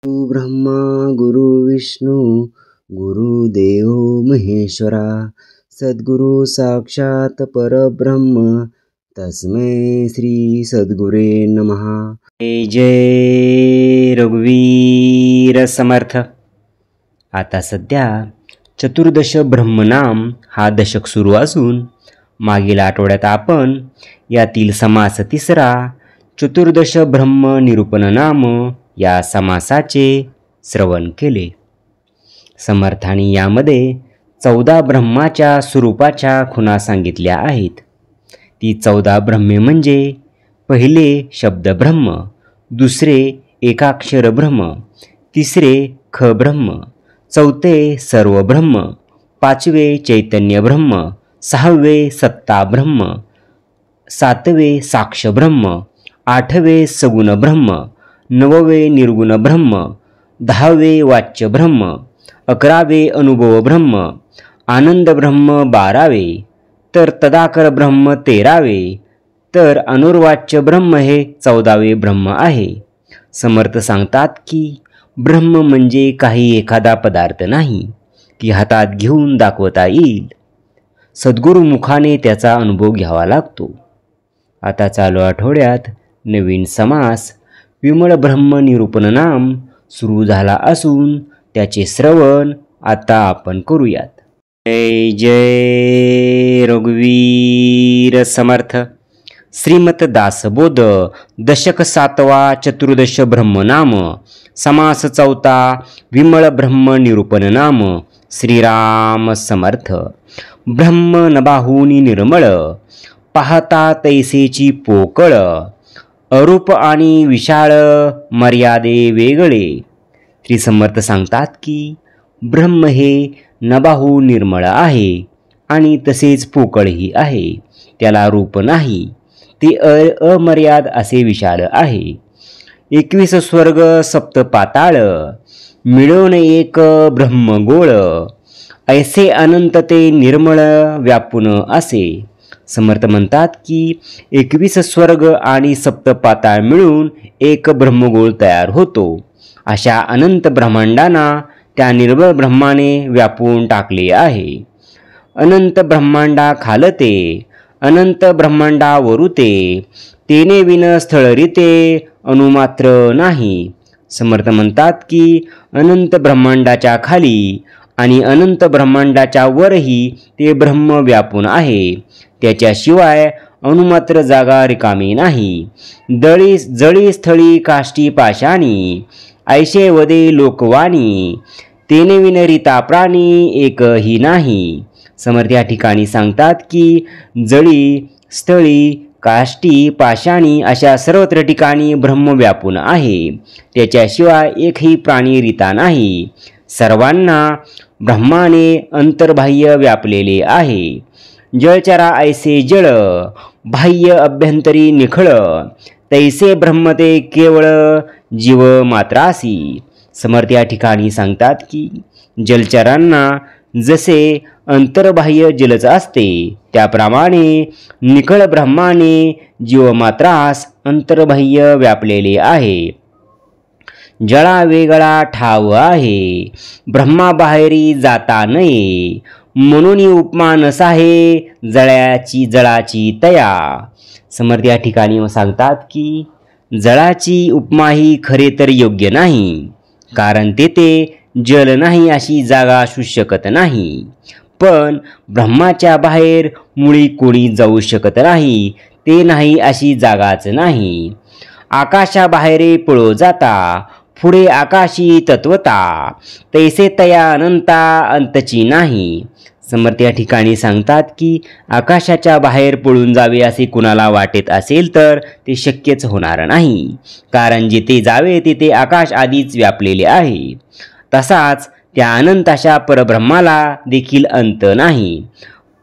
ब्रह्मा गुरु विष्णू गुरुदेव महेश्वरा सद्गुरु साक्षात परब्रह्म तस्मै श्री सद्गुरे नमः। जय रघुवीर समर्थ। आता सध्या चतुर्दश ब्रह्मनाम हा दशक सुरू असून मागील आठवड्यात आपण यातील समास तिसरा चतुर्दश ब्रह्म निरूपण नाम या समासाचे श्रवण केले। समर्थांनी यामध्ये 14 ब्रह्माच्या स्वरूपाच्या खुणा सांगितल्या आहेत। ती 14 ब्रह्मे म्हणजे पहिले शब्द ब्रह्म, दुसरे एकाक्षर ब्रह्म, तिसरे ख ब्रह्म, चौथे सर्व ब्रह्म, पाचवे चैतन्य ब्रह्म, सहावे सत्ता ब्रह्म, सातवे साक्ष ब्रह्म, आठवे सगुण ब्रह्म, नववे निर्गुण ब्रह्म, 10वे वाच्य ब्रह्म, 11वे अनुभव ब्रह्म, आनंद ब्रह्म 12वे, तर तदाकर ब्रह्म 13वे, तर अनुर्वाच्य ब्रह्म हे 14वे ब्रह्म आहे। समर्थ सांगतात की ब्रह्म म्हणजे काही एखादा पदार्थ नाही की हातात घेऊन दाखवता येईल, सद्गुरु मुखाने त्याचा अनुभव घ्यावा लागतो। आता चालू आठवड्यात नवीन समास विमळ ब्रह्म निरूपण नाम सुरू झाला असून त्याचे श्रवण आता आपण करूयात। जय जय रघुवीर समर्थ। श्रीमत दासबोध दशक 7वा चतुर्दश ब्रह्मनाम समास 4था विमळ ब्रह्म निरूपण नाम। श्रीराम समर्थ। ब्रह्म नभाहुनी निर्मळ पाहता तैसेची पोकळ, अरूप आणि विशाळ मर्यादे वेगळे। श्री समर्थ सांगतात की ब्रह्म हे नभाहू निर्मळ आहे आणि तसेच पोकळही आहे, त्याला रूप नाही, ते अमर्याद असे विशाल आहे। 21 स्वर्ग सप्त पाताळ मिळून एक ब्रह्मगोळ, ऐसे अनंत ते निर्मळ व्यापून असे। समर्थ म्हणतात की 21 स्वर्ग आणि सप्त पाताळ मिळून एक ब्रह्मगोळ तयार होतो। अशा अनंत ब्रह्मांडांना त्या निर्मळ ब्रह्माने व्यापून टाकले आहे। अनंत ब्रह्मांडा खालते, अनंत ब्रह्मांडा वरुते, तेने विन स्थळरिते अनुमात्र नाही। समर्थ म्हणतात की अनंत ब्रह्मांडाच्या खाली आणि अनंत ब्रह्मांडाच्या वरही ते ब्रह्म व्यापून आहे, त्याच्याशिवाय अनुमात्र जागा रिकामी नाही। जळी स्थळी काष्टी पाशाणी, ऐशे वदे लोकवाणी, तेने विनरिता प्राणी एकही नाही। समर्थ या ठिकाणी सांगतात की जळी स्थळी काष्टी पाषाणी अशा सर्वत्र ठिकाणी ब्रह्म व्यापून आहे, त्याच्याशिवाय एकही प्राणी रिता नाही। सर्वांना ब्रह्माने अंतर्बाह्य व्यापलेले आहे। जळचरा ऐसे जळ, बाह्य अभ्यंतरी निखळ, तैसे ब्रह्म ते केवळ जीव मात्रासी। समर्थ या ठिकाणी सांगतात की जलचरांना जसे अंतर्बाह्य जलच असते, त्याप्रमाणे निखळ ब्रह्माने जीवमात्रास अंतर्बाह्य व्यापलेले आहे। जळा वेगळा ठाव आहे, ब्रह्माबाहेरी जाता नये, म्हणून उपमा नसाहे जळाची तया। समर्थ या ठिकाणी सांगतात की जळाची उपमा ही खरे तर योग्य नाही, कारण तेथे जल नाही अशी जागा असू शकत नाही। पण ब्रह्माच्या बाहेर मुळी कोणी जाऊ शकत नाही, ते नाही अशी जागाच नाही। आकाशाबाहेरे पळो जाता, पुढे आकाशी तत्वता, तैसे तया अनंता अंतची नाही। समर्थ या ठिकाणी सांगतात की आकाशाच्या बाहेर पळून जावे असे कुणाला वाटत असेल तर ते शक्यच होणार नाही, कारण जिथे जावे तिथे आकाश आधीच व्यापलेले आहे। तसाच त्या अनंत अशा परब्रह्माला देखील अंत नाही।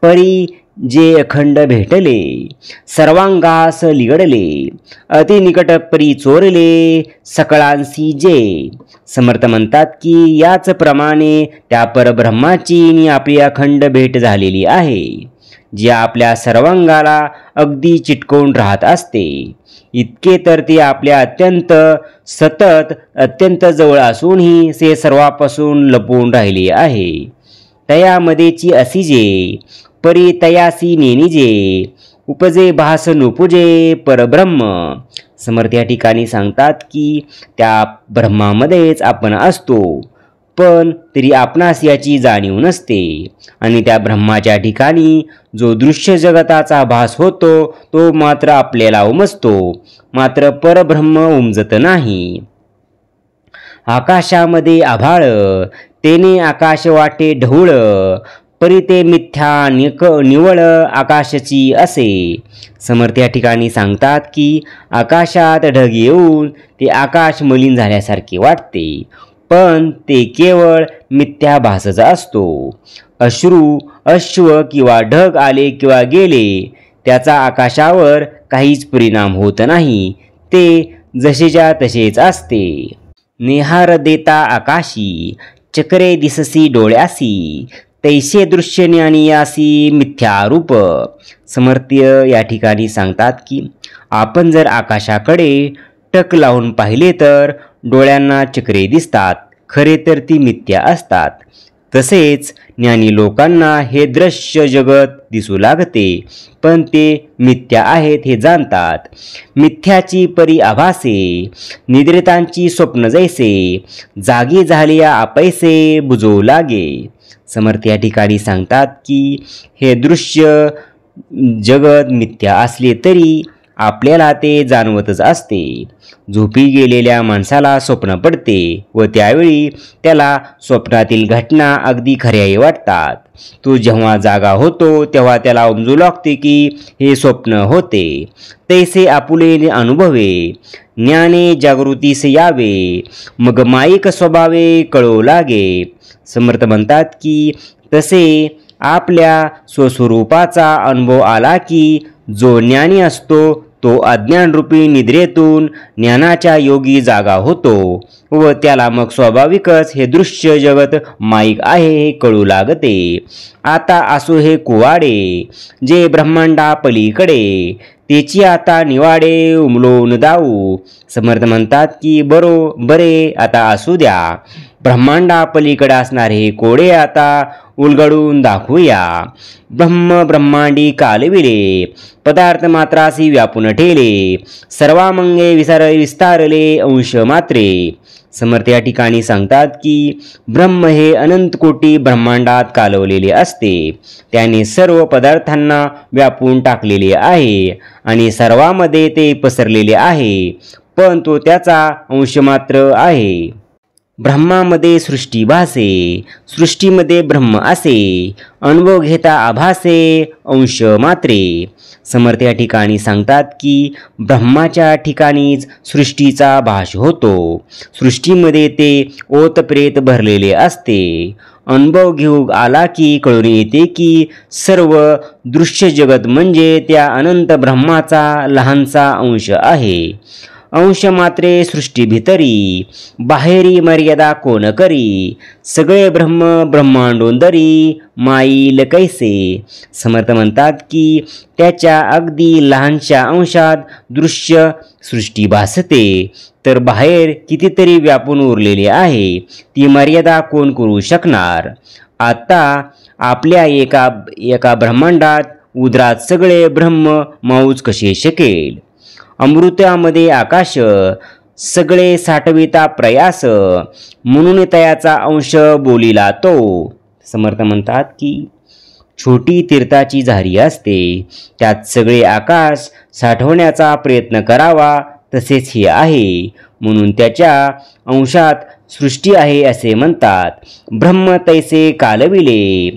परी जे अखंड भेटले, सर्वांगास लिगडले, अतिनिकट परी चोरले, सकळांसी जे। समर्थ म्हणतात की याच प्रमाणे त्या परब्रह्माची आपली अखंड भेट झालेली आहे। जे आपल्या सर्वांगाला अगदी चिटकवून राहत असते. इतके तर ते आपल्या अत्यंत जवळ असूनही ते सर्वापासून लपवून राहिले आहे. तयामध्येची असिजे परी तयासी नेनिजे, उपजे भास नुपुजे परब्रह्म. समर्थ या ठिकाणी सांगतात की त्या ब्रह्मामध्येच आपण असतो, पण तरी आपणास याची जाणीव नसते. आणि त्या ब्रह्माच्या ठिकाणी जो दृश्य जगताचा भास होतो तो मात्र आपल्याला उमजतो, मात्र परब्रह्म उमजत नाही. आकाशामध्ये आभाळ, तेने आकाश वाटे ढवळ, परी ते मिथ्या निवळ आकाशाची असे. समर्थ या ठिकाणी सांगतात की आकाशात ढग येऊन ते आकाश मलिन झाल्यासारखे वाटते, पण ते केवळ मिथ्याभासच असतो. अश्रू, अश्व किंवा ढग आले किंवा गेले त्याचा आकाशावर काहीच परिणाम होत नाही, ते जसेच्या तसेच असते. नेहार देता आकाशी, चक्रे दिससी डोळ्यासी, तैसे दृश्य ज्ञानियासी मिथ्यारूप. समर्थ्य या ठिकाणी सांगतात की आपण जर आकाशाकडे टक लावून पाहिले तर डोळ्यांना चक्रे दिसतात, खरे तर ती मिथ्या असतात. तसेच ज्ञानी लोकांना हे दृश्य जगत दिसू लागते, पण ते मिथ्या आहेत हे जाणतात. मिथ्याची परी आभासे, निद्रितांची स्वप्न जैसे, जागी झालिया आपैसे बुजवू लागे. समर्थ या ठिकाणी सांगतात की हे दृश्य जगत मिथ्या असले तरी आपल्याला ते जाणवतच असते. झोपी गेलेल्या माणसाला स्वप्न पडते व त्यावेळी त्याला स्वप्नातील घटना अगदी खऱ्याही वाटतात. तो जेव्हा जागा होतो तेव्हा त्याला उमजू लागते की हे स्वप्न होते. तैसे आपुले अनुभवे, ज्ञाने जागृतीस यावे, मग माईक स्वभावे कळू लागे. समर्थ म्हणतात की तसे आपल्या स्वस्वरूपाचा अनुभव आला की जो ज्ञानी असतो तो अज्ञानरूपी निद्रेतून ज्ञानाच्या योगी जागा होतो व त्याला मग स्वाभाविकच हे दृश्य जगत माईक आहे हे कळू लागते. आता असो हे कुवाडे, जे ब्रह्मांडा पलीकडे, त्याची आता निवाडे उमलून दाऊ. समर्थ म्हणतात की बरे आता असू द्या, ब्रह्मांडा पलीकडे असणारे हे कोडे आता उलगडून दाखवूया. ब्रह्मांडी कालविले, पदार्थ मात्रासी व्यापून ठेले, सर्वामंगे विस्तारले अंश मात्रे. समर्थ या ठिकाणी सांगतात की ब्रह्म हे अनंत कोटी ब्रह्मांडात कालवलेले असते. त्याने सर्व पदार्थांना व्यापून टाकलेले आहे आणि सर्वांमध्ये ते पसरलेले आहे, पण तो त्याचा अंशमात्र आहे. ब्रह्मामध्ये सृष्टी भासे, सृष्टीमध्ये ब्रह्म असे, अनुभव घेता आभासे अंश मात्रे. समर्थ या ठिकाणी सांगतात की ब्रह्माच्या ठिकाणीच सृष्टीचा भास होतो. सृष्टीमध्ये ते ओतप्रेत भरलेले असते. अनुभव घेऊ आला की कळून येते की सर्व दृश्य जगत म्हणजे त्या अनंत ब्रह्माचा लहानसा अंश आहे. अंश मात्रे सृष्टी भितरी, बाहेरी मर्यादा कोण करी, सगळे ब्रह्म ब्रह्मांडोंदरी माईल कैसे. समर्थ म्हणतात की त्याच्या अगदी लहानशा अंशात दृश्य सृष्टी भासते, तर बाहेर कितीतरी व्यापून उरलेले आहे, ती मर्यादा कोण करू शकणार. आता आपल्या एका ब्रह्मांडात उदरात सगळे ब्रह्म माऊच कसे शकेल. अमृतामध्ये आकाश, सगळे साठविता प्रयास, म्हणून तयाचा अंश बोलिला तो. समर्थ म्हणतात की छोटी तीर्थाची झारी असते, त्यात सगळे आकाश साठवण्याचा प्रयत्न करावा, तसेच हे आहे, म्हणून त्याच्या अंशात सृष्टी आहे असे म्हणतात. ब्रह्म तैसे कालविले,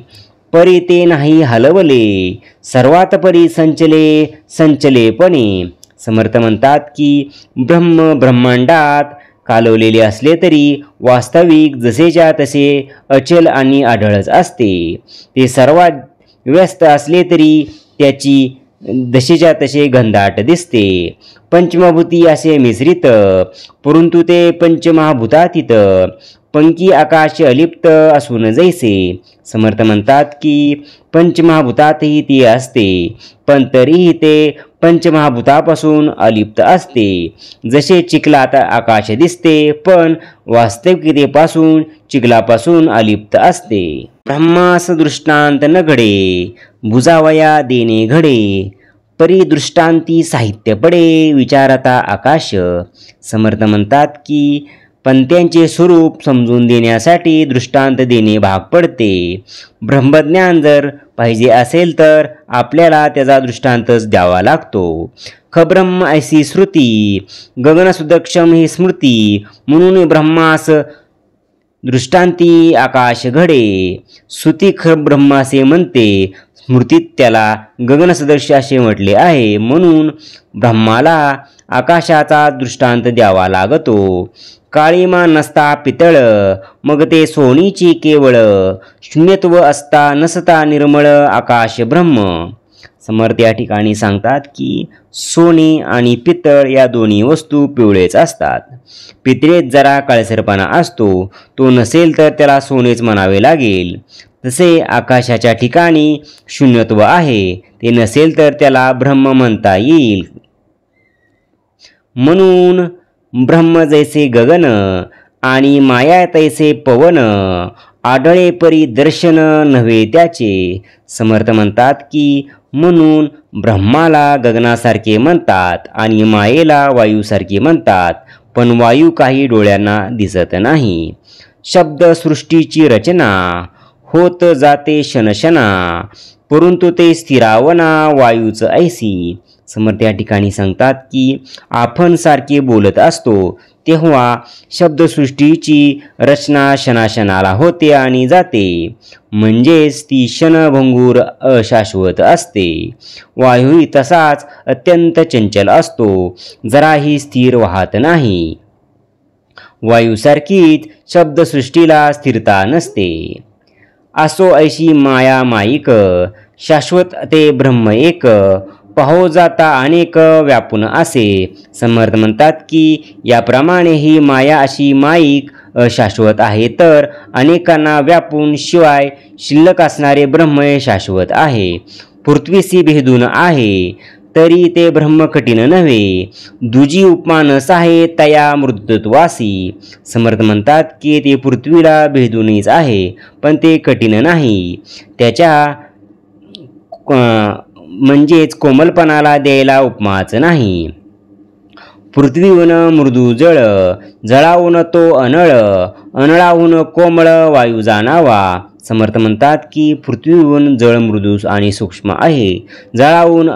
परी ते नाही हलवले, सर्वात परी संचलेपणे. समर्थ म्हणतात की ब्रह्म ब्रह्मांडात कालवलेले असले तरी वास्तविक जसेच्या तसे अचल आणि आढळच असते. ते सर्वात व्यस्त असले तरी त्याची जशीच्या तसे घनदाट दिसते. पंचमभूती असे मिश्रित, परंतु ते पंचमहाभूतातीत. पंकी आकाश अलिप्त असून जैसे. समर्थ म्हणतात की पंचमहाभूतातही ते असते, पण तरीही ते पंचमहाभूतापासून अलिप्त असते. जसे चिखलात आकाश दिसते, पण वास्तविकतेपासून चिखलापासून अलिप्त असते. ब्रह्मास दृष्टांत न घडे, बुजावया देणे घडे. परिदृष्टांती साहित्य पडे, विचारता आकाश. समर्थ म्हणतात की पंत्यांचे स्वरूप समजून देण्यासाठी दृष्टांत देणे भाग पडते. ब्रह्मज्ञान जर पाहिजे असेल तर आपल्याला त्याचा दृष्टांतच द्यावा लागतो. खब्रह्म ऐसी श्रुती, गगनसुदक्षम ही स्मृती. म्हणून ब्रह्मास दृष्टांती आकाश घडे. श्रुती ब्रह्म असे म्हणते, स्मृतीत त्याला गगनसदृश असे म्हटले आहे. म्हणून ब्रह्माला आकाशाचा दृष्टांत द्यावा लागतो. काळीमा नसता पितळ, मग ते सोनीची केवळ. शून्यत्व असता नसता निर्मळ, आकाश ब्रह्म. समर्थ या ठिकाणी सांगतात की सोने आणि पितळ या दोन्ही वस्तू पिवळेच असतात. पितळेत जरा काळसरपणा असतो, तो नसेल तर त्याला सोनेच म्हणावे लागेल. तसे आकाशाच्या ठिकाणी शून्यत्व आहे, ते नसेल तर त्याला ब्रह्म म्हणता येईल. म्हणून ब्रह्म जैसे गगन आणि माया तैसे पवन, आढळे परी दर्शन नव्हे त्याचे. समर्थ म्हणतात की म्हणून ब्रह्माला गगनासारखे म्हणतात आणि मायेला वायूसारखे म्हणतात, पण वायू काही डोळ्यांना दिसत नाही. शब्द सृष्टीची रचना, होत जाते शनशना, परंतु ते स्थिरावना वायूच ऐसी. समर्थ या ठिकाणी सांगतात की आपण सारखे बोलत असतो तेव्हा शब्दसृष्टीची रचना क्षणाक्षणाला होते आणि जाते, म्हणजेच ती क्षणभंगूर अशाश्वत असते. वायूही तसाच अत्यंत चंचल असतो, जराही स्थिर वाहत नाही. वायूसारखीच शब्दसृष्टीला स्थिरता नसते. असो ऐशी माया माईक, शाश्वत ते ब्रह्म एक. पाहो जाता अनेक व्यापून असे. समर्थ म्हणतात की याप्रमाणे ही माया अशी माईक शाश्वत आहे, तर अनेकांना व्यापून शिवाय शिल्लक असणारे ब्रह्म शाश्वत आहे. पृथ्वीशी भेदून आहे, तरी ते ब्रह्म कठीण नव्हे. दुजी उपमा नस आहे तया मृदुत्वासी. समर्थ म्हणतात की ते पृथ्वीला भेदूनच आहे, पण ते कठीण नाही. त्याच्या म्हणजेच कोमलपणाला द्यायला उपमाच नाही. पृथ्वीहून मृदू जळ, जळाहून तो अनळ, अनळाहून कोमळ वायू जाणावा. समर्थ म्हणतात की पृथ्वीहून जळ मृदू आणि सूक्ष्म आहे, जळाहून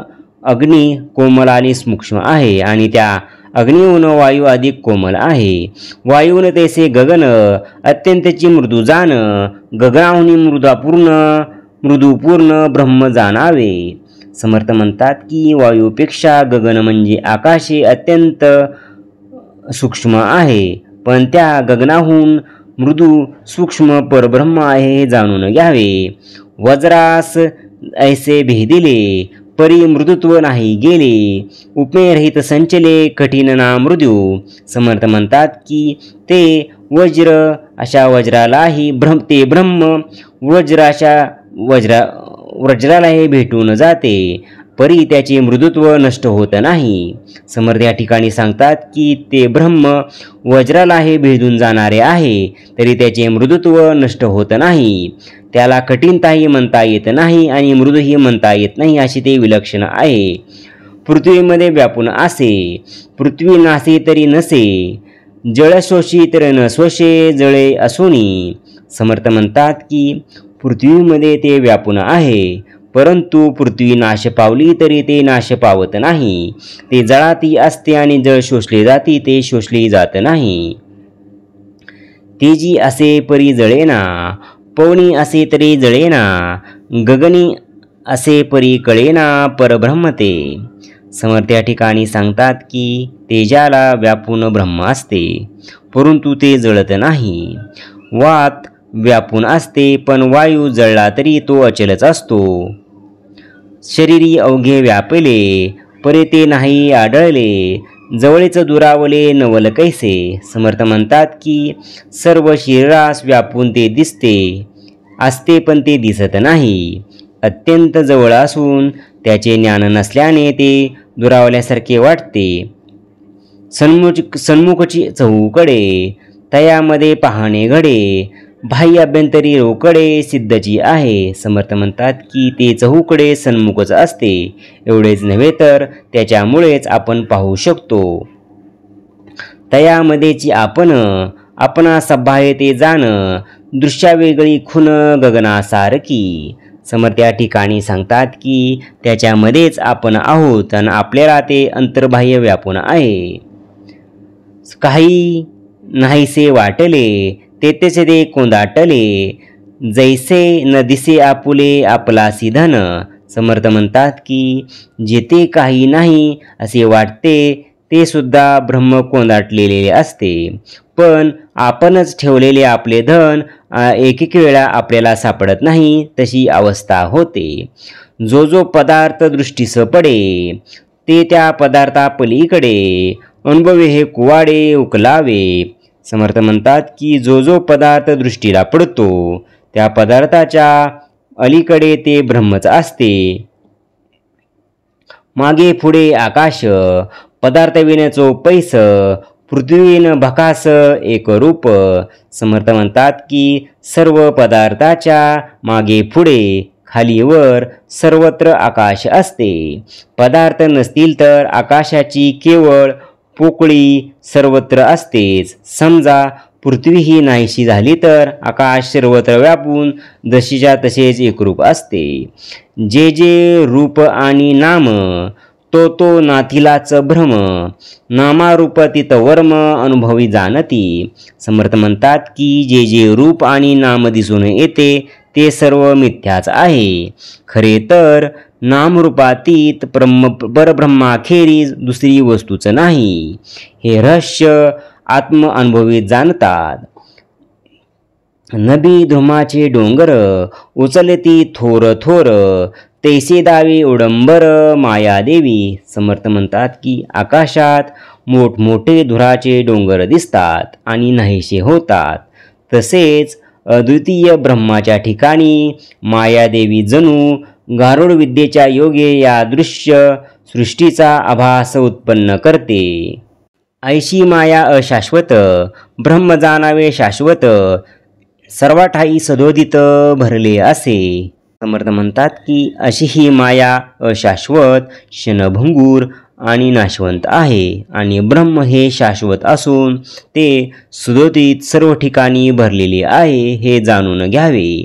अग्नी कोमल आणि सूक्ष्म आहे, आणि त्या अग्निहून वायू अधिक कोमल आहे. वायून तैसे गगन, अत्यंतची मृदू जाण, गगनाहून मृदूपूर्ण ब्रह्म जाणावे. समर्थ म्हणतात की वायूपेक्षा गगन म्हणजे आकाशे अत्यंत सूक्ष्म आहे, पण त्या गगनाहून मृदू सूक्ष्म परब्रह्म आहे हे जाणून घ्यावे. वज्रास ऐसे भेदिले, परी मृदुत्व नाही गेले. उपमेरहित संचले, कठीण ना मृदू. समर्थ म्हणतात की ते वज्र अशा वज्रालाही ते ब्रह्म वज्रालाही भेटून जाते, परी त्याचे मृदुत्व नष्ट होत नाही. समर्थ या ठिकाणी सांगतात की ते ब्रह्म वज्रालाही भेदून जाणारे आहे, तरी त्याचे मृदुत्व नष्ट होत नाही. त्याला कठीणताही म्हणता येत नाही आणि मृदूही म्हणता येत नाही, अशी ते विलक्षण आहे. पृथ्वीमध्ये व्यापून असे, पृथ्वी नासे तरी नसे, जळ शोषी तर न शोषे, जळे असोनी. समर्थ म्हणतात की पृथ्वीमध्ये ते व्यापून आहे, परंतु पृथ्वी नाश पावली तरी ते नाश पावत नाही. ते जळाती असते आणि जळ शोषले जाते, ते शोषले जात नाही. तेजी असे परी जळेना, पवनी असे तरी जळेना, गगनी असे परी कळेना, परब्रह्म ते. समर्थ या ठिकाणी सांगतात की तेजाला व्यापून ब्रह्म असते, परंतु ते जळत नाही. वात व्यापून असते, पण वायू जळला तरी तो अचलच असतो. शरीरी अवघे व्यापले, परे ते नाही आढळले, जवळच दुरावले नवल कैसे. समर्थ म्हणतात की सर्व शरीरास व्यापून ते दिसते असते, पण ते दिसत नाही. अत्यंत जवळ असून त्याचे ज्ञान नसल्याने ते दुरावल्यासारखे वाटते. सन्मुखची चहूकडे तयामध्ये पाहणे घडे, बाह्य अभ्यंतरी रोकडे सिद्धची आहे. समर्थ म्हणतात की ते चहूकडे सन्मुखच असते. एवढेच नव्हे तर त्याच्यामुळेच आपण पाहू शकतो. तयामध्येची आपणा सभाये ते जाण, दृश्या वेगळी खून गगनासारखी. समर्थ या ठिकाणी सांगतात की त्याच्यामध्येच आपण आहोत आणि आपल्याला ते अंतर्बाह्य व्यापून आहे. काही नाहीसे वाटले, तेथेच ते कोंदाटले, जैसे न दिसे आपुले आपलासी धन. समर्थ म्हणतात की जेथे काही नाही असे वाटते ते सुद्धा ब्रह्म कोंदाटलेले असते, पण आपणच ठेवलेले आपले धन एक वेळा आपल्याला सापडत नाही, तशी अवस्था होते. जो जो पदार्थ दृष्टीस पडे ते त्या पदार्थापलीकडे, अनुभवे हे कुवाडे उकलावे. समर्थ म्हणतात की जो जो पदार्थ दृष्टीला पडतो त्या पदार्थाच्या अलीकडे ते ब्रह्मच असते. मागे पुढे आकाश, पदार्थ विनचो पैस, पृथ्वीन भकास एक रूप. समर्थ म्हणतात की सर्व पदार्थाच्या मागे पुढे खाली वर सर्वत्र आकाश असते. पदार्थ नसतील तर आकाशाची केवळ पोकळी सर्वत्र असतेच. समजा पृथ्वी ही नाहीशी झाली तर आकाश सर्वत्र व्यापून जशीच्या तसेच एकरूप असते. जे जे रूप आणि नाम, तो तो नाथिलाच भ्रम, नामारूपतीत वर्म अनुभवी जाणती. समर्थ म्हणतात की जे जे रूप आणि नाम दिसून येते ते सर्व मिथ्याच आहे. खरे तर नामरूपातीत परब्रह्माखेरीज दुसरी वस्तूच नाही. हे रहस्य आत्म अनुभवी जाणतात. नभी धुमाचे डोंगर, उचलती थोर थोर, तैसे दावे उडंबर मायादेवी. समर्थ म्हणतात की आकाशात मोठमोठे धुराचे डोंगर दिसतात आणि नाहीसे होतात. तसेच अद्वितीय ब्रह्माच्या ठिकाणी मायादेवी जणू गारुड विद्येच्या योगे या दृश्य सृष्टीचा आभास उत्पन्न करते. ऐशी माया अशाश्वत, ब्रह्म जाणावे शाश्वत, सर्वाठाई सदोदित भरले असे. समर्थ म्हणतात की अशी ही माया अशाश्वत, क्षणभंगूर आणि नाशवंत आहे आणि ब्रह्म हे शाश्वत असून ते सुदोदित सर्व ठिकाणी भरलेले आहे हे जाणून घ्यावे.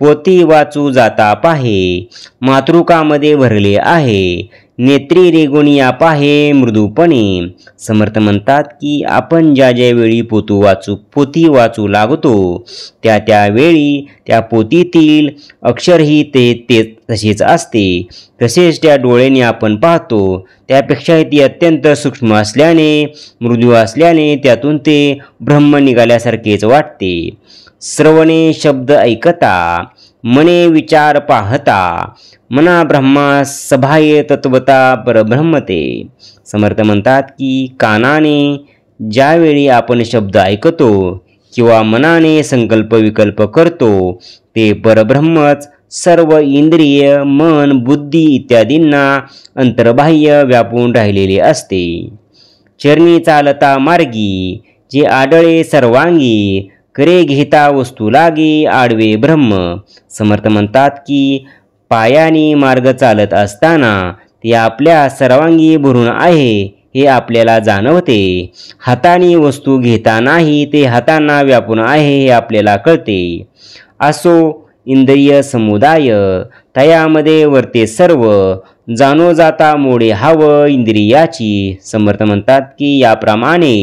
पोती वाचू जाता पाहे, मातृकामध्ये भरले आहे, नेत्री रेगुनिया पाहे मृदूपणे. समर्थ म्हणतात की आपण ज्या ज्या वेळी पोती वाचू लागतो त्या त्यावेळी त्या पोतीतील अक्षरही ते तसेच असते. तसेच त्या डोळ्याने आपण पाहतो त्यापेक्षा ती अत्यंत सूक्ष्म असल्याने, मृदू असल्याने त्यातून ते ब्रह्म निघाल्यासारखेच वाटते. श्रवणे शब्द ऐकता, मने विचार पाहता, मना ब्रह्मा सभाये तत्वता परब्रह्मते. समर्थ म्हणतात की कानाने ज्यावेळी आपण शब्द ऐकतो किंवा मनाने संकल्प विकल्प करतो ते परब्रह्मच सर्व इंद्रिय, मन, बुद्धी इत्यादींना अंतर्बाह्य व्यापून राहिलेले असते. चरणी चालता मार्गी, जे आढळे सर्वांगी, करे घेता वस्तू लागी आडवे ब्रह्म. समर्थ म्हणतात की पायाने मार्ग चालत असताना ते आपल्या सर्वांगी भरून आहे हे आपल्याला जाणवते. हाताने वस्तू घेतानाही ते हातांना व्यापून आहे हे आपल्याला कळते. असो इंद्रिय समुदाय, तयामध्ये वर्ते सर्व, जाणो जाता मोडे हाव इंद्रियाची. समर्थ म्हणतात की याप्रमाणे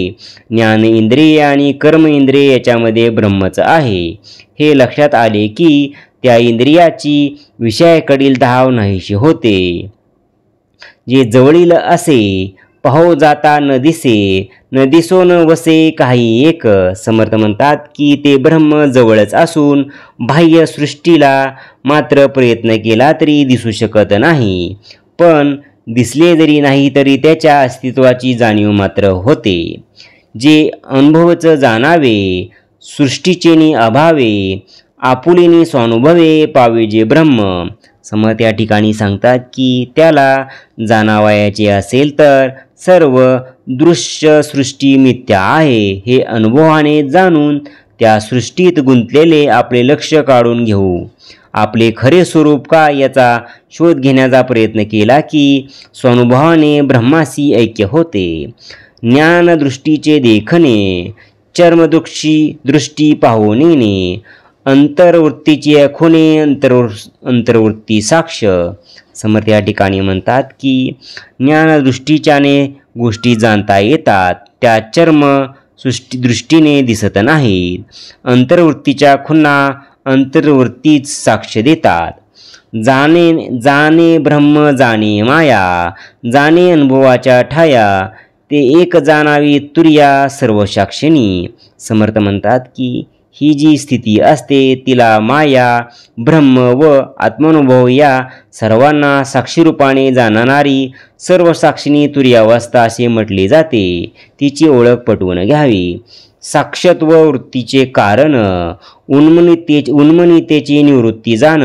ज्ञान इंद्रिय आणि कर्म इंद्रिय याच्यामध्ये ब्रह्मच आहे हे लक्षात आले की त्या इंद्रियाची विषयाकडील धाव नाहीशी होते. जे जवळील असे पाहो जाता न दिसे, न दिसो न वसे काही एक. समर्थ म्हणतात की ते ब्रह्म जवळच असून बाह्य सृष्टीला मात्र प्रयत्न केला तरी दिसू शकत नाही, पण दिसले जरी नाही तरी त्याच्या अस्तित्वाची जाणीव मात्र होते. जे अनुभवच जाणावे, सृष्टीचेनी अभावे, आपुलेनी स्वानुभवे पावे जे ब्रह्म. समर्थ या ठिकाणी सांगतात की त्याला जाणावायचे असेल तर सर्व दृश्य सृष्टी मिथ्या आहे हे अनुभवाने जाणून त्या सृष्टीत गुंतलेले आपले लक्ष काढून घेऊ. आपले खरे स्वरूप काय याचा शोध घेण्याचा प्रयत्न केला की स्वानुभवाने ब्रह्माशी ऐक्य होते. ज्ञानदृष्टीचे देखणे, चर्मदृष्टी पाहुणे, अंतर्वृत्तीची खुणे अंतर्वृत्ती साक्ष. समर्थ या ठिकाणी म्हणतात की ज्ञानदृष्टीच्याने गोष्टी जाणता येतात, त्या दृष्टीने दिसत नाहीत. अंतर्वृत्तीच्या खुणा अंतर्वृत्तीच साक्ष देतात. जाणे ब्रह्म जाणे माया, जाणे अनुभवाच्या ठाया, ते एक जाणावी तुर्या सर्व साक्षिणी. समर्थ म्हणतात की ही जी स्थिती असते तिला माया, ब्रह्म व आत्मानुभव या सर्वांना साक्षीरूपाने जाणणारी सर्व साक्षिणी तुर्यावस्था असे म्हटले जाते. तिची ओळख पटवून घ्यावी. साक्षत्व वृत्तीचे कारण, उन्मनितेची निवृत्ती जाण,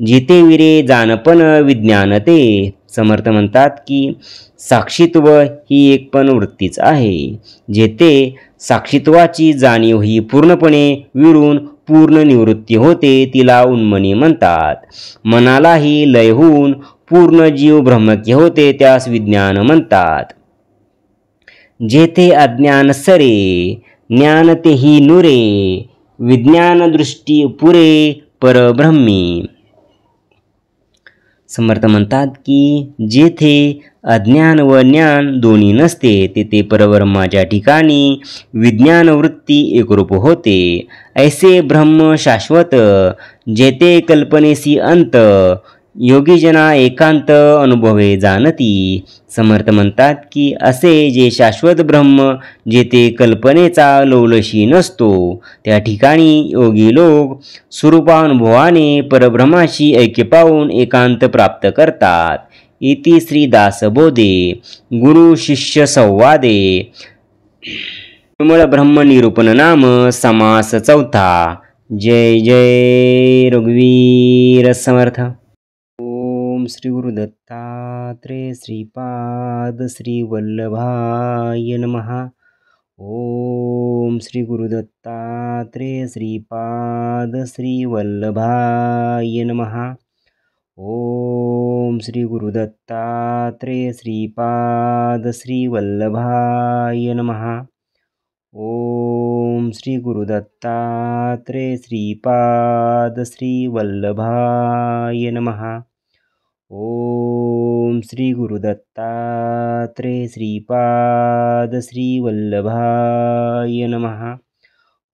जिथे विरे जाणपण विज्ञान ते. समर्थ म्हणतात की साक्षीत्व ही एक पण वृत्तीच आहे. जेथे साक्षीत्वाची जाणीव ही पूर्णपणे विरून पूर्ण निवृत्ती होते तिला उन्मनी म्हणतात. मनालाही लय होऊन पूर्ण जीव ब्रह्मक्य होते त्यास विज्ञान म्हणतात. जेथे अज्ञान सरे, ज्ञान तेही नुरे, विज्ञान दृष्टी पुरे परब्रह्मी. समर्थ म्हणतात की जेथे अज्ञान व ज्ञान दोन्ही नसते तेथे परब्रह्माच्या ठिकाणी विज्ञान वृत्ती एकरूप होते. ऐसे ब्रह्म शाश्वत, जेथे कल्पनेसी अंत, योगीजना एकांत अनुभवे जाणती. समर्थ म्हणतात की असे जे शाश्वत ब्रह्म जेथे कल्पनेचा लवलशी नसतो त्या ठिकाणी योगी लोक स्वरूपानुभवाने परब्रह्माशी ऐक्य पावून एकांत प्राप्त करतात. इति श्री दासबोधे गुरु शिष्य संवादे निर्मळ ब्रह्म निरूपण नाम समास चौथा. जय जय रघुवीर समर्थ. ओम श्री गुरुदत्तात्रेय श्रीपाद श्री वल्लभाय नमः. ओम श्री गुरुदत्तात्रेय श्रीपाद श्री वल्लभाय नमः. ओम श्री गुरुदत्तात्रेय श्रीपाद श्री वल्लभाय नमः. ओम श्री गुरुदत्तात्रेय श्रीपाद श्री वल्लभाय नमः. ओम श्री गुरुदत्तात्रेय श्रीपाद श्री वल्लभाय नमः.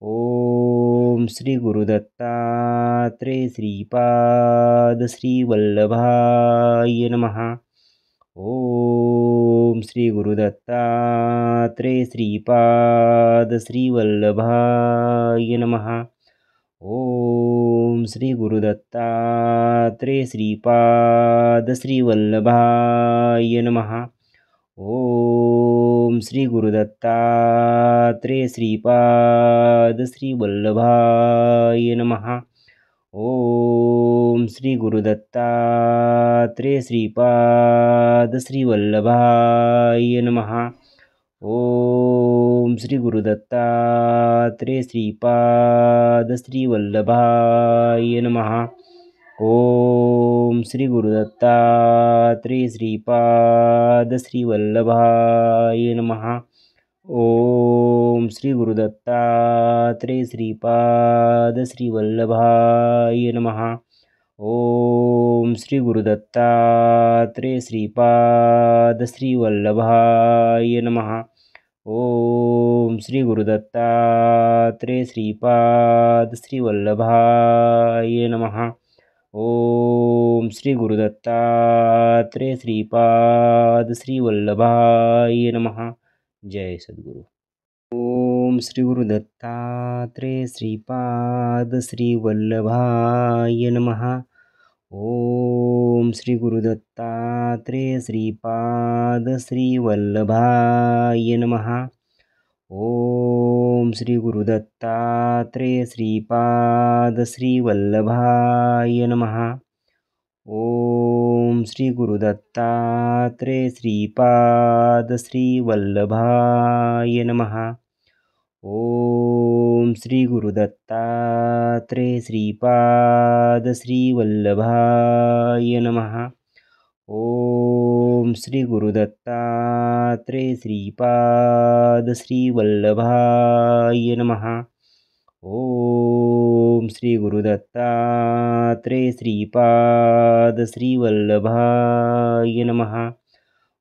ओम श्री गुरुदत्तात्रेय श्रीपाद श्री वल्लभाय नमः. ओम श्री गुरुदत्तात्रेय श्रीपाद श्री वल्लभाय नमः. ओम श्री गुरुदत्तात्रेय श्रीपाद श्री वल्लभाय नमः. ओम श्री गुरुदत्तात्रेय श्रीपाद श्री वल्लभाय नमः. ओम श्री गुरुदत्तात्रेय श्रीपाद श्री वल्लभाय नमः. ओम श्री गुरुदत्तात्रेय श्रीपाद श्री वल्लभाय नमः. ओम श्री गुरुदत्तात्रेय श्रीपाद श्री वल्लभाय नमः. ओम श्री गुरुदत्तात्रेय श्रीपाद श्री वल्लभाय नमः. ओम श्री गुरुदत्तात्रेय श्रीपाद श्री वल्लभाय नमः. ओम श्री गुरुदत्तात्रेय श्रीपाद श्री वल्लभाय नमः. ओम ओम श्री गुरुदत्तात्रेय श्रीपाद श्री वल्लभाय नमः. जय सद्गुरु. ओम श्री गुरुदत्तात्रेय श्रीपाद श्री वल्लभाय नमः. ओम श्री गुरुदत्तात्रेय श्रीपाद श्री वल्लभाय नमः. ओम श्री गुरुदत्तात्रेय श्रीपाद श्री वल्लभाय नमः. ओम श्री गुरुदत्तात्रेय श्रीपाद श्री वल्लभाय नमः. ओम श्री गुरुदत्तात्रेय श्रीपाद श्री वल्लभाय नमः. ओम श्री गुरुदत्तात्रेय श्रीपाद श्री वल्लभाय नमः. ओम श्री गुरुदत्तात्रेय श्रीपाद श्री वल्लभाय नमः.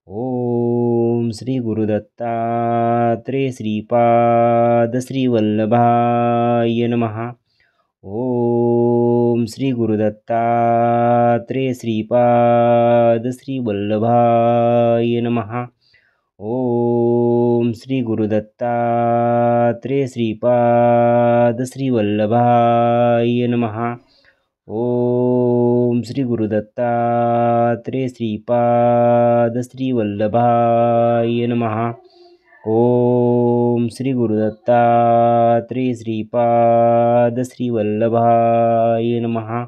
ओम श्री गुरुदत्तात्रेय श्रीपाद श्री वल्लभाय नमः. ओम श्री गुरुदत्तात्रेय श्रीपाद श्री वल्लभाय नमः. ओम श्री गुरुदत्तात्रेय श्रीपाद श्री वल्लभाय नमः. ओम श्री गुरुदत्तात्रेय श्रीपाद श्री वल्लभाय नमः. ओम श्री गुरुदत्तात्रेय श्रीपाद श्री वल्लभाय नमः.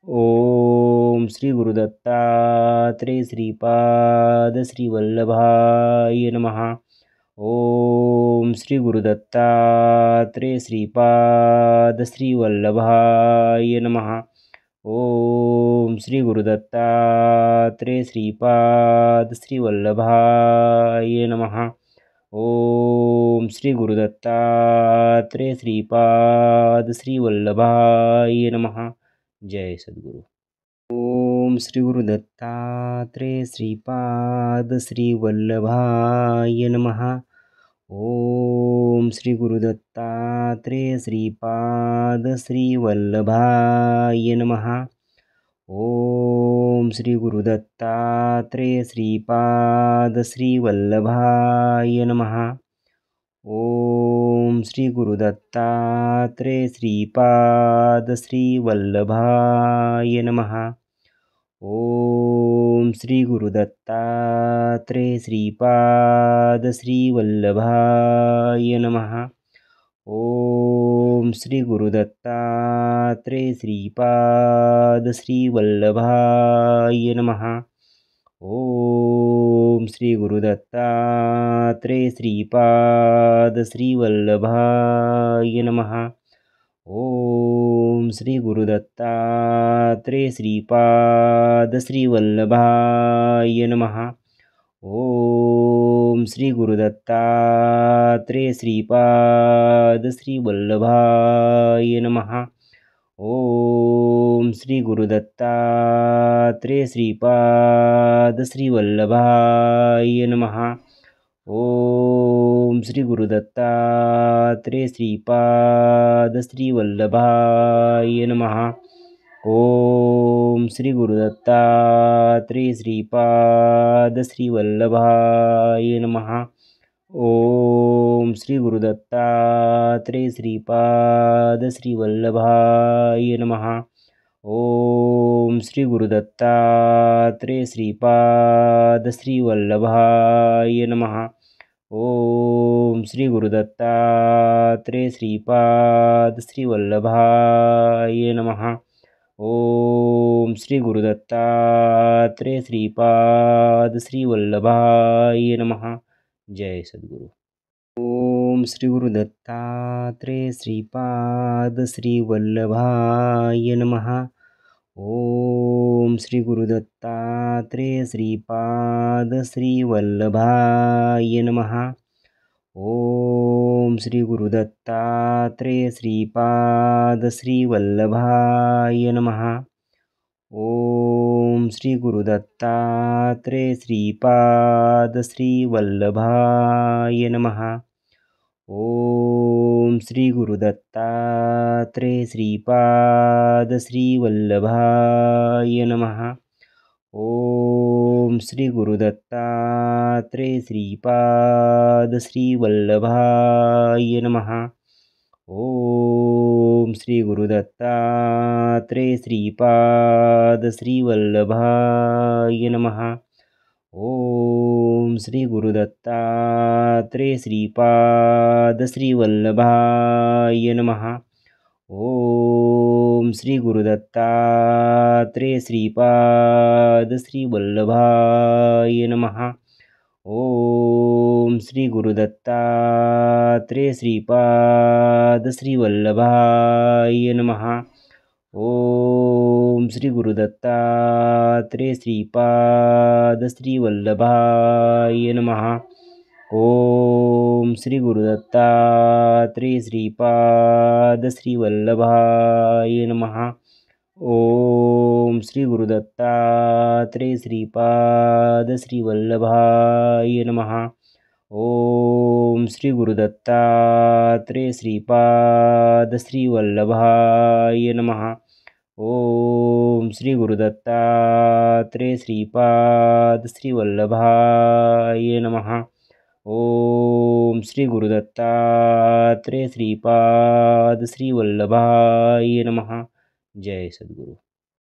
ओम श्री गुरुदत्तात्रेय श्रीपाद श्री वल्लभाय नमः. ओम श्री गुरुदत्तात्रेय श्रीपाद श्री वल्लभाय नमः. ओम श्री गुरुदत्तात्रेय श्रीपाद श्री वल्लभाय नमः. ओम श्री गुरुदत्तात्रेय श्रीपाद श्री वल्लभाय नमः. जय सद्गुरु. ओम श्री गुरुदत्तात्रेय श्रीपाद श्री वल्लभाय नमः. ओम श्री गुरुदत्तात्रेय श्रीपाद श्री वल्लभाय नमः. ओम श्री गुरुदत्तात्रेय श्रीपाद श्री वल्लभाय नमः. ओम श्री गुरुदत्तात्रेय श्रीपाद श्री वल्लभाय नमः. ओम श्री गुरुदत्तात्रेय श्रीपाद श्री वल्लभाय नमः. ओम श्री गुरुदत्तात्रेय श्रीपाद श्री वल्लभाय नमः. ओम श्री गुरुदत्तात्रेय श्रीपाद श्री वल्लभाय नमः. ओम श्री गुरुदत्तात्रेय श्रीपाद श्री वल्लभाय नमः. ओम श्री गुरुदत्तात्रेय श्रीपाद श्री वल्लभाय नमः. ओम श्री गुरुदत्तात्रेय श्रीपाद श्री वल्लभाय नमः. ओम श्री गुरुदत्तात्रेय श्रीपाद श्री वल्लभाय नमः. ओम श्री गुरुदत्तात्रेय श्रीपाद श्री वल्लभाय नमः. ओम श्री गुरुदत्तात्रेय श्रीपाद श्री वल्लभाय नमः. ओम श्री गुरुदत्तात्रेय श्रीपाद श्री वल्लभाय नमः. ओम श्री गुरुदत्तात्रेय श्रीपाद श्री वल्लभाय नमः. ओम श्री गुरुदत्तात्रेय श्रीपाद श्री वल्लभाय नमः. जय सद्गुरु. ओम श्री गुरुदत्तात्रेय श्रीपाद श्री वल्लभाय नमः. ओम श्री गुरुदत्तात्रेय श्रीपाद श्री वल्लभाय नमः. ओम श्री गुरुदत्तात्रेय श्रीपाद श्री वल्लभाय नमः. ओम श्री गुरुदत्तात्रेय श्रीपाद श्री वल्लभाय नमः. ओम श्री गुरुदत्तात्रेय श्रीपाद श्रीवल्लभाय नमः। ओम श्री गुरुदत्तात्रेय श्रीपाद श्रीवल्लभाय नमः। ओम श्री गुरुदत्तात्रेय श्रीपाद श्रीवल्लभाय नमः। ओम श्री गुरुदत्तात्रेय श्रीपाद श्रीवल्लभाय नमः। ओम श्री गुरुदत्तात्रेय श्रीपाद श्रीवल्लभाय नमः। ओम श्री गुरुदत्तात्रेय श्रीपाद श्रीवल्लभाय नमः। ओम श्री गुरुदत्तात्रेय श्रीपाद श्रीवल्लभाय नमः। ओम श्री गुरुदत्तात्रेय श्रीपाद श्रीवल्लभाय नमः। ओम श्री गुरुदत्तात्रेय श्रीपाद श्रीवल्लभाय नमः। ओम श्री गुरुदत्तात्रेय श्रीपाद श्रीवल्लभाय नमः। ओम श्री गुरुदत्तात्रेय श्रीपाद श्रीवल्लभाय नमः। ओम श्री गुरुदत्तात्रेय श्रीपाद श्रीवल्लभाय नमः। जय सद्गुरु।